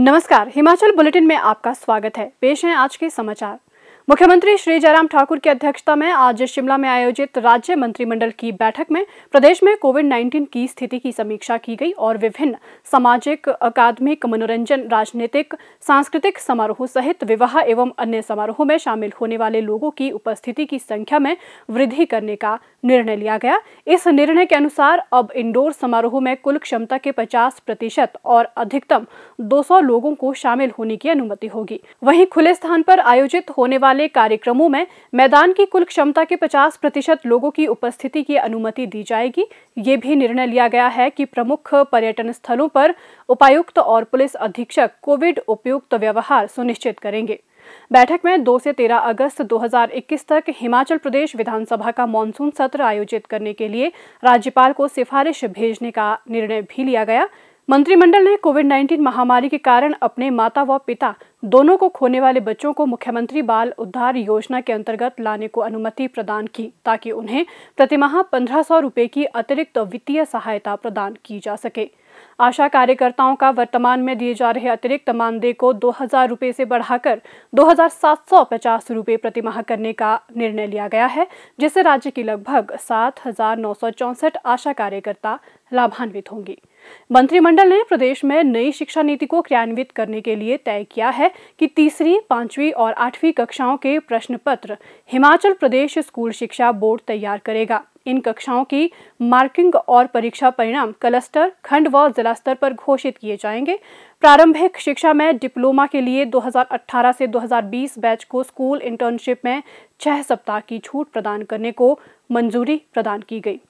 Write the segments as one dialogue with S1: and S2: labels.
S1: नमस्कार, हिमाचल बुलेटिन में आपका स्वागत है। पेश हैं आज के समाचार। मुख्यमंत्री श्री जयराम ठाकुर की अध्यक्षता में आज शिमला में आयोजित राज्य मंत्रिमंडल की बैठक में प्रदेश में कोविड-19 की स्थिति की समीक्षा की गई और विभिन्न सामाजिक, अकादमिक, मनोरंजन, राजनीतिक, सांस्कृतिक समारोह सहित विवाह एवं अन्य समारोहों में शामिल होने वाले लोगों की उपस्थिति की संख्या में वृद्धि करने का निर्णय लिया गया। इस निर्णय के अनुसार अब इंडोर समारोह में कुल क्षमता के 50% और अधिकतम 200 लोगों को शामिल होने की अनुमति होगी। वहीं खुले स्थान पर आयोजित होने वाले कार्यक्रमों में मैदान की कुल क्षमता के 50% लोगों की उपस्थिति की अनुमति दी जाएगी। ये भी निर्णय लिया गया है कि प्रमुख पर्यटन स्थलों पर उपायुक्त और पुलिस अधीक्षक कोविड उपयुक्त व्यवहार सुनिश्चित करेंगे। बैठक में 2 से 13 अगस्त 2021 तक हिमाचल प्रदेश विधानसभा का मॉनसून सत्र आयोजित करने के लिए राज्यपाल को सिफारिश भेजने का निर्णय भी लिया गया। मंत्रिमंडल ने कोविड-19 महामारी के कारण अपने माता व पिता दोनों को खोने वाले बच्चों को मुख्यमंत्री बाल उद्धार योजना के अंतर्गत लाने को अनुमति प्रदान की, ताकि उन्हें प्रतिमाह 1500 रुपये की अतिरिक्त वित्तीय सहायता प्रदान की जा सके। आशा कार्यकर्ताओं का वर्तमान में दिए जा रहे अतिरिक्त मानदेय को 2000 रुपये से बढ़ाकर 2750 रुपये प्रतिमाह करने का निर्णय लिया गया है, जिससे राज्य की लगभग 7964 आशा कार्यकर्ता लाभान्वित होंगी। मंत्रिमंडल ने प्रदेश में नई शिक्षा नीति को क्रियान्वित करने के लिए तय किया है कि तीसरी, 5वीं और 8वीं कक्षाओं के प्रश्न पत्र हिमाचल प्रदेश स्कूल शिक्षा बोर्ड तैयार करेगा। इन कक्षाओं की मार्किंग और परीक्षा परिणाम क्लस्टर, खंड व जिला स्तर पर घोषित किए जाएंगे। प्रारंभिक शिक्षा में डिप्लोमा के लिए 2018 से 2020 बैच को स्कूल इंटर्नशिप में 6 सप्ताह की छूट प्रदान करने को मंजूरी प्रदान की गई।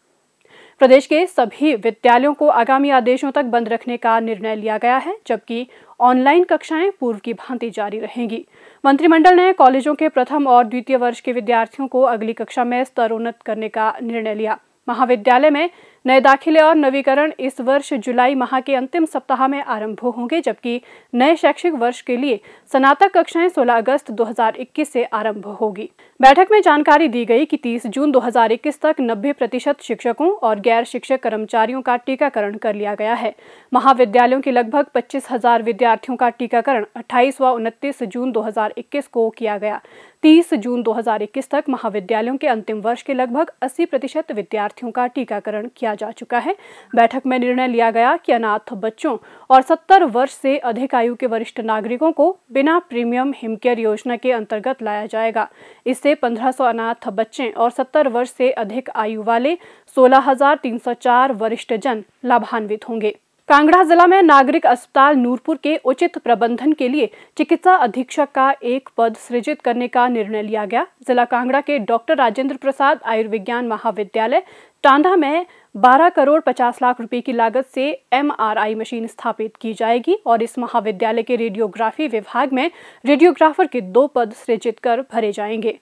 S1: प्रदेश के सभी विद्यालयों को आगामी आदेशों तक बंद रखने का निर्णय लिया गया है, जबकि ऑनलाइन कक्षाएं पूर्व की भांति जारी रहेंगी। मंत्रिमंडल ने कॉलेजों के प्रथम और द्वितीय वर्ष के विद्यार्थियों को अगली कक्षा में स्तरोन्नत करने का निर्णय लिया। महाविद्यालय में नए दाखिले और नवीकरण इस वर्ष जुलाई माह के अंतिम सप्ताह में आरंभ होंगे, जबकि नए शैक्षिक वर्ष के लिए स्नातक कक्षाएं 16 अगस्त 2021 से आरंभ होगी। बैठक में जानकारी दी गई कि 30 जून 2021 तक 90% शिक्षकों और गैर शिक्षक कर्मचारियों का टीकाकरण कर लिया गया है। महाविद्यालयों के लगभग 25,000 विद्यार्थियों का टीकाकरण 28 व 29 जून 2021 को किया गया। 30 जून 2021 तक महाविद्यालयों के अंतिम वर्ष के लगभग 80% विद्यार्थियों का टीकाकरण किया जा चुका है। बैठक में निर्णय लिया गया कि अनाथ बच्चों और 70 वर्ष से अधिक आयु के वरिष्ठ नागरिकों को बिना प्रीमियम हिमकेयर योजना के अंतर्गत लाया जाएगा। इससे 1500 अनाथ बच्चे और 70 वर्ष से अधिक आयु वाले 16,304 वरिष्ठ जन लाभान्वित होंगे। कांगड़ा जिला में नागरिक अस्पताल नूरपुर के उचित प्रबंधन के लिए चिकित्सा अधीक्षक का एक पद सृजित करने का निर्णय लिया गया। जिला कांगड़ा के डॉक्टर राजेंद्र प्रसाद आयुर्विज्ञान महाविद्यालय टांडा में 12 करोड़ 50 लाख रुपए की लागत से MRI मशीन स्थापित की जाएगी और इस महाविद्यालय के रेडियोग्राफी विभाग में रेडियोग्राफर के 2 पद सृजित कर भरे जाएंगे।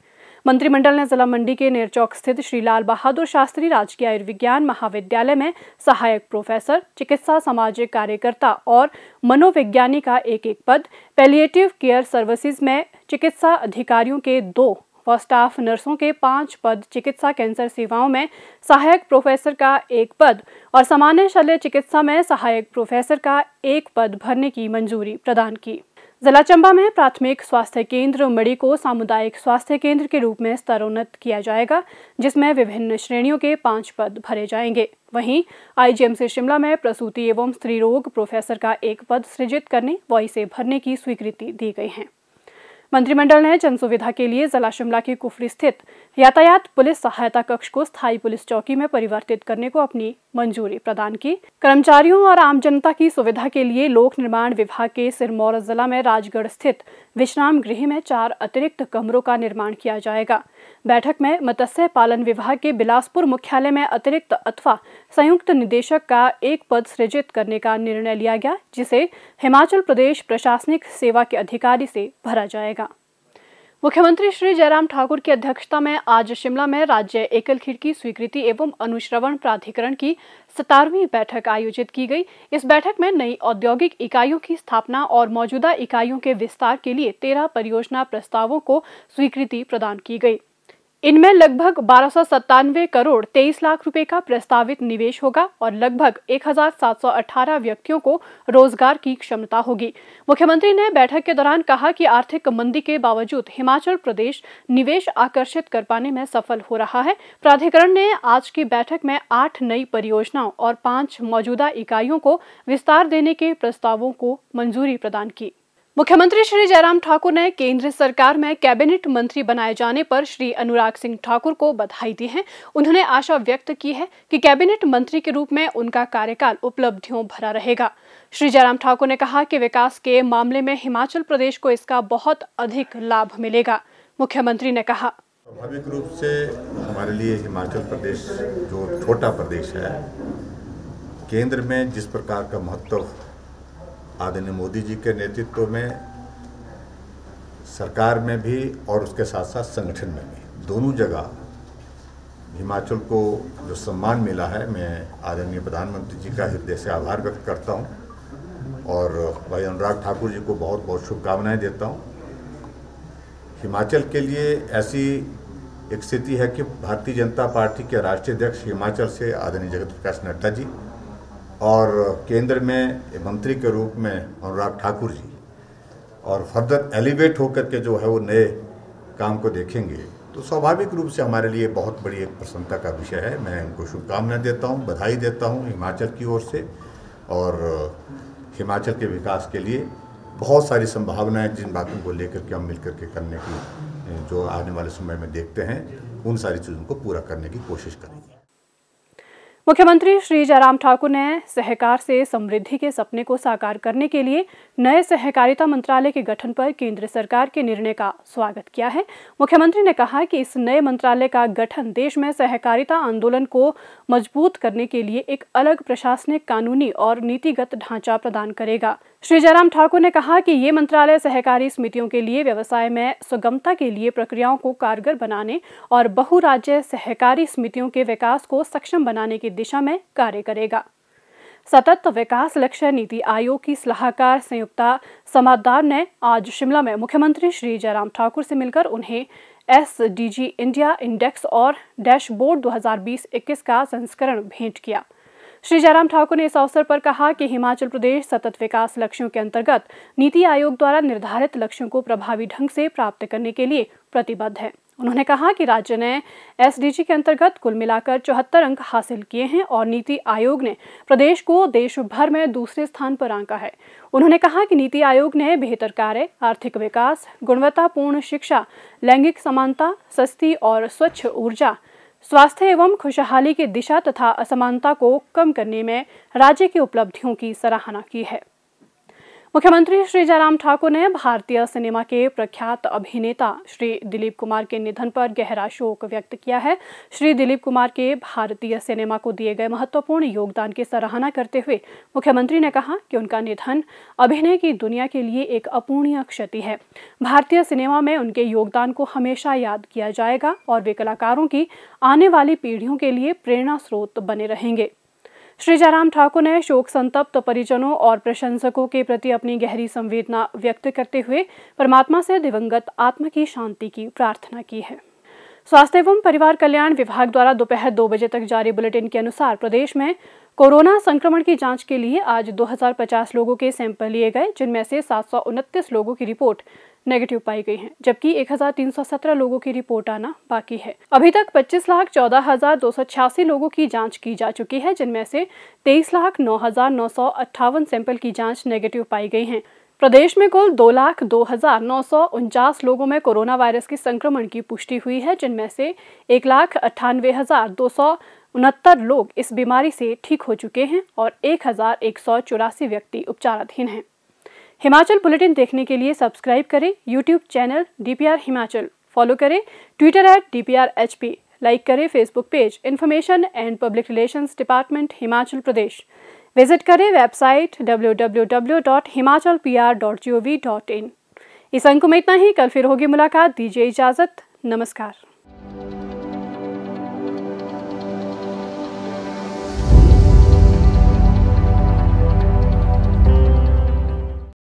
S1: मंत्रिमंडल ने जिला मंडी के नेरचौक स्थित श्री लाल बहादुर शास्त्री राजकीय आयुर्विज्ञान महाविद्यालय में सहायक प्रोफेसर, चिकित्सा सामाजिक कार्यकर्ता और मनोविज्ञानी का एक पद, पैलिएटिव केयर सर्विसेज में चिकित्सा अधिकारियों के 2 व स्टाफ नर्सों के 5 पद, चिकित्सा कैंसर सेवाओं में सहायक प्रोफेसर का 1 पद और सामान्य शल्य चिकित्सा में सहायक प्रोफेसर का 1 पद भरने की मंजूरी प्रदान की। जिला चंबा में प्राथमिक स्वास्थ्य केंद्र मड़ी को सामुदायिक स्वास्थ्य केंद्र के रूप में स्तरोन्नत किया जाएगा, जिसमें विभिन्न श्रेणियों के 5 पद भरे जाएंगे। वहीं IGMC शिमला में प्रसूति एवं स्त्री रोग प्रोफेसर का 1 पद सृजित करने व इसे भरने की स्वीकृति दी गई है। मंत्रिमंडल ने जन सुविधा के लिए जिला शिमला की कुफरी स्थित यातायात पुलिस सहायता कक्ष को स्थायी पुलिस चौकी में परिवर्तित करने को अपनी मंजूरी प्रदान की। कर्मचारियों और आम जनता की सुविधा के लिए लोक निर्माण विभाग के सिरमौर जिला में राजगढ़ स्थित विश्राम गृह में 4 अतिरिक्त कमरों का निर्माण किया जाएगा। बैठक में मत्स्य पालन विभाग के बिलासपुर मुख्यालय में अतिरिक्त अथवा संयुक्त निदेशक का 1 पद सृजित करने का निर्णय लिया गया, जिसे हिमाचल प्रदेश प्रशासनिक सेवा के अधिकारी से भरा जाएगा। मुख्यमंत्री श्री जयराम ठाकुर की अध्यक्षता में आज शिमला में राज्य एकल खिड़की स्वीकृति एवं अनुश्रवण प्राधिकरण की 17वीं बैठक आयोजित की गई। इस बैठक में नई औद्योगिक इकाइयों की स्थापना और मौजूदा इकाइयों के विस्तार के लिए 13 परियोजना प्रस्तावों को स्वीकृति प्रदान की गई। इनमें लगभग 1297 करोड़ 23 लाख रुपए का प्रस्तावित निवेश होगा और लगभग 1718 व्यक्तियों को रोजगार की क्षमता होगी। मुख्यमंत्री ने बैठक के दौरान कहा कि आर्थिक मंदी के बावजूद हिमाचल प्रदेश निवेश आकर्षित कर पाने में सफल हो रहा है। प्राधिकरण ने आज की बैठक में 8 नई परियोजनाओं और 5 मौजूदा इकाइयों को विस्तार देने के प्रस्तावों को मंजूरी प्रदान की। मुख्यमंत्री श्री जयराम ठाकुर ने केंद्र सरकार में कैबिनेट मंत्री बनाए जाने पर श्री अनुराग सिंह ठाकुर को बधाई दी है। उन्होंने आशा व्यक्त की है कि कैबिनेट मंत्री के रूप में उनका कार्यकाल उपलब्धियों भरा रहेगा। श्री जयराम ठाकुर ने कहा कि विकास के मामले में हिमाचल प्रदेश को इसका बहुत अधिक लाभ मिलेगा। मुख्यमंत्री ने कहा,
S2: स्वाभाविक रूप से हमारे लिए हिमाचल प्रदेश जो छोटा प्रदेश है, केंद्र में जिस प्रकार का महत्व आदरणीय मोदी जी के नेतृत्व में सरकार में भी और उसके साथ साथ संगठन में भी दोनों जगह हिमाचल को जो सम्मान मिला है, मैं आदरणीय प्रधानमंत्री जी का हृदय से आभार व्यक्त करता हूं और भाई अनुराग ठाकुर जी को बहुत बहुत शुभकामनाएं देता हूं। हिमाचल के लिए ऐसी एक स्थिति है कि भारतीय जनता पार्टी के राष्ट्रीय अध्यक्ष हिमाचल से आदरणीय जगत प्रकाश नड्डा जी और केंद्र में मंत्री के रूप में अनुराग ठाकुर जी और फर्दर एलिवेट होकर के जो है वो नए काम को देखेंगे, तो स्वाभाविक रूप से हमारे लिए बहुत बड़ी एक प्रसन्नता का विषय है। मैं उनको शुभकामनाएं देता हूं, बधाई देता हूं हिमाचल की ओर से और हिमाचल के विकास के लिए बहुत सारी संभावनाएं जिन बातों को लेकर के हम मिलकर के करने की जो आने वाले समय में देखते हैं, उन सारी चीज़ों को पूरा करने की कोशिश करेंगे।
S1: मुख्यमंत्री श्री जयराम ठाकुर ने सहकार से समृद्धि के सपने को साकार करने के लिए नए सहकारिता मंत्रालय के गठन पर केंद्र सरकार के निर्णय का स्वागत किया है। मुख्यमंत्री ने कहा कि इस नए मंत्रालय का गठन देश में सहकारिता आंदोलन को मजबूत करने के लिए एक अलग प्रशासनिक, कानूनी और नीतिगत ढांचा प्रदान करेगा। श्री जयराम ठाकुर ने कहा कि ये मंत्रालय सहकारी समितियों के लिए व्यवसाय में सुगमता के लिए प्रक्रियाओं को कारगर बनाने और बहुराज्य सहकारी समितियों के विकास को सक्षम बनाने की दिशा में कार्य करेगा। सतत विकास लक्ष्य नीति आयोग की सलाहकार संयुक्ता समाद्दार ने आज शिमला में मुख्यमंत्री श्री जयराम ठाकुर से मिलकर उन्हें SDG इंडिया इंडेक्स और डैशबोर्ड 2020-21 का संस्करण भेंट किया। श्री जयराम ठाकुर ने इस अवसर पर कहा कि हिमाचल प्रदेश सतत विकास लक्ष्यों के अंतर्गत नीति आयोग द्वारा निर्धारित लक्ष्यों को प्रभावी ढंग से प्राप्त करने के लिए प्रतिबद्ध है। उन्होंने कहा कि राज्य ने SDG के अंतर्गत कुल मिलाकर 74 अंक हासिल किए हैं और नीति आयोग ने प्रदेश को देश भर में दूसरे स्थान पर आंका है। उन्होंने कहा कि नीति आयोग ने बेहतर कार्य, आर्थिक विकास, गुणवत्तापूर्ण शिक्षा, लैंगिक समानता, सस्ती और स्वच्छ ऊर्जा, स्वास्थ्य एवं खुशहाली की दिशा तथा असमानता को कम करने में राज्य की उपलब्धियों की सराहना की है। मुख्यमंत्री श्री जयराम ठाकुर ने भारतीय सिनेमा के प्रख्यात अभिनेता श्री दिलीप कुमार के निधन पर गहरा शोक व्यक्त किया है। श्री दिलीप कुमार के भारतीय सिनेमा को दिए गए महत्वपूर्ण योगदान की सराहना करते हुए मुख्यमंत्री ने कहा कि उनका निधन अभिनय की दुनिया के लिए एक अपूरणीय क्षति है। भारतीय सिनेमा में उनके योगदान को हमेशा याद किया जाएगा और वे कलाकारों की आने वाली पीढ़ियों के लिए प्रेरणा स्रोत बने रहेंगे। श्री जयराम ठाकुर ने शोक संतप्त परिजनों और प्रशंसकों के प्रति अपनी गहरी संवेदना व्यक्त करते हुए परमात्मा से दिवंगत आत्मा की शांति की प्रार्थना की है। स्वास्थ्य एवं परिवार कल्याण विभाग द्वारा दोपहर 2 बजे तक जारी बुलेटिन के अनुसार प्रदेश में कोरोना संक्रमण की जांच के लिए आज 2050 लोगों के सैंपल लिए गए, जिनमें से 729 लोगों की रिपोर्ट नेगेटिव पाई गई है, जबकि 1317 लोगों की रिपोर्ट आना बाकी है। अभी तक 25,14,286 लोगों की जांच की जा चुकी है, जिनमें से 23,09,958 सैंपल की जांच नेगेटिव पाई गई हैं। प्रदेश में कुल 2,02,949 लोगों में कोरोना वायरस के संक्रमण की पुष्टि हुई है, जिनमें से 1,98,269 लोग इस बीमारी से ठीक हो चुके हैं और 1,184 व्यक्ति उपचाराधीन हैं। हिमाचल बुलेटिन देखने के लिए सब्सक्राइब करें YouTube channel DPR Himachal, follow करें ट्विटर @DPRHP, लाइक करें Facebook page information and public relations department Himachal Pradesh, visit करें वेबसाइट www.himachalpr.gov.in। इस अंक में इतना ही, कल फिर होगी मुलाकात। दीजिए इजाजत, नमस्कार।